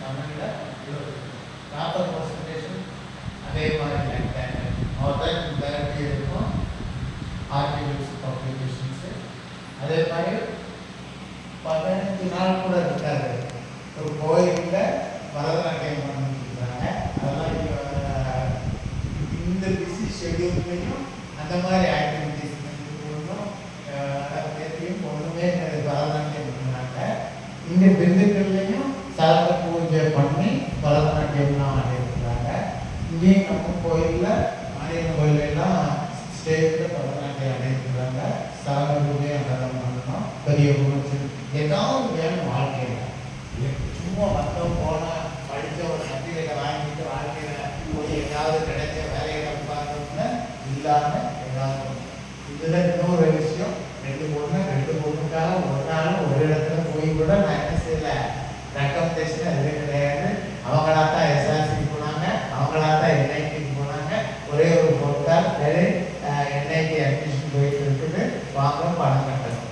தமிழில் 40% அதே மாதிரி லைக் தட் மோர் தென் 30 இருக்கும் ஆர்டிகல்ஸ் பப்ளிகேஷன்ஸு. அதே மாதிரி 15 நாள் கூட இருக்காது. ஒரு கோயிலில் பரதநாட்டியம் பண்ணிருக்காங்க. அதெல்லாம் இந்த பிஸி ஷெடியூல்லையும் அந்த மாதிரி ஆக்டிவிட்டிஸ் ஒன்றும் ஒன்றுமே பரதநாட்டியம் பண்ணாங்க. இந்த பிந்துக்கள்லையும் சரத பூஜை பண்ணி பரதநாட்டியம்லாம் ஆடிருக்கிறாங்க. இங்கேயும் நம்ம கோயிலில் மாரியம்மன் கோயிலெல்லாம் ஸ்டேஜில் பரதநாட்டியம் ஆடிருக்கிறாங்க. சரத பூஜை அதெல்லாம் பண்ணணும். பெரிய பூஜை ஏதாவது வேணும் வாழ்க்கையில். சும்மா மற்றவங்க போனால் படித்த ஒரு சர்டிஃபிகேட்டை வாங்கிட்டு வாழ்க்கையில் போய் ஏதாவது கிடைச்ச வேலைகளை பார்த்தோம்னா இல்லாமல் ஏதாவது. இதில் இன்னொரு விஷயம், ரெண்டு பொண்ணுக்காக ஒரு நாள் ஒரு இடத்துல போய் கூட நான் என்ன செய்யலை, ரெக்கமெண்டேஷன் எதுவே கிடையாது. அவங்களா தான் எஸ்ஆர்சிக்கு போனாங்க, அவங்களா தான் என்ஐடிக்கு போனாங்க. ஒரே ஒரு பொருட்கள் வேறு என்ஐடி அட்மிஷன் போயிட்டு இருக்குது, வாங்க பணம் கட்டணும்,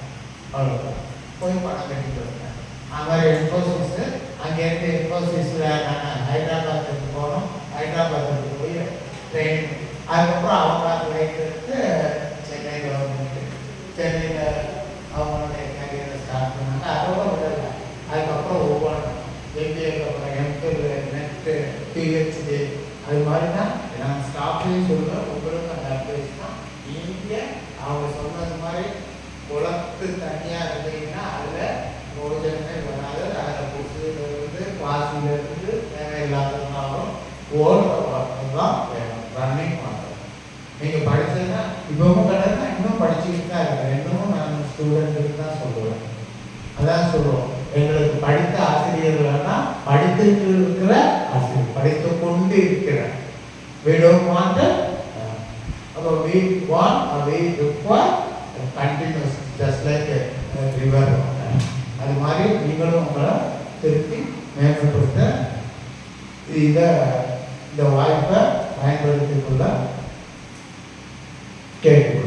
அவ்வளோதான். போய் பணம் கட்டிட்டு வந்தேன். அது மாதிரி இன்ஃபோசிஸு அங்கேருந்து இன்ஃபோசிஸில் நான் ஹைதராபாத்துக்கு போனோம். ஹைதராபாத்துக்கு போய் ட்ரெயின், அதுக்கப்புறம் அவங்க ஃப்ளைட் எடுத்து சென்னை கவர்மெண்ட்டு, சென்னையில் அவங்களுடைய கேரியரை ஸ்டார்ட் பண்ணாங்க. அதோட விடலை. அதுக்கப்புறம் ஒவ்வொரு எம்பிஏக்கு அப்புறம் எம்ஃபில், நெட்டு, பிஹெச்டி, அது மாதிரி தான் நான் ஸ்டாஃப்லேயும் சொல்லுவேன். உங்களுக்கு அந்த அட்வைஸ் தான். நீங்கள் அவங்க சொன்னது மாதிரி குளத்து தனியாக இருந்தீங்கன்னா அதில் போஜனமே வராது. அதில் புதுசிலிருந்து பாசிலிருந்து தேவையில்லாததுனாலும் ஓடுறதான் வேணும், ரன்னிங் பண்ணுறது. நீங்கள் படிச்சதுன்னா இப்பவும் கிடையாது, இன்னும் படிச்சுக்கிட்டு தான் இருக்கிறேன். இன்னமும் நான் ஸ்டூடெண்ட்டுக்கு தான் சொல்லுவேன். அதான் சொல்லுவோம், எங்களுக்கு படித்த ஆசிரியர்கள்னா படித்துட்டு இருக்கிற ஆசிரியர், படித்து கொண்டு இருக்கிற. We don't want it. We want or we require continuous, just like a river. அது மாதிரி நீங்களும் உங்களை திருப்பி மேம்படுத்த இந்த வாய்ப்பை பயன்படுத்திக் கொள்ள கேட்கும்.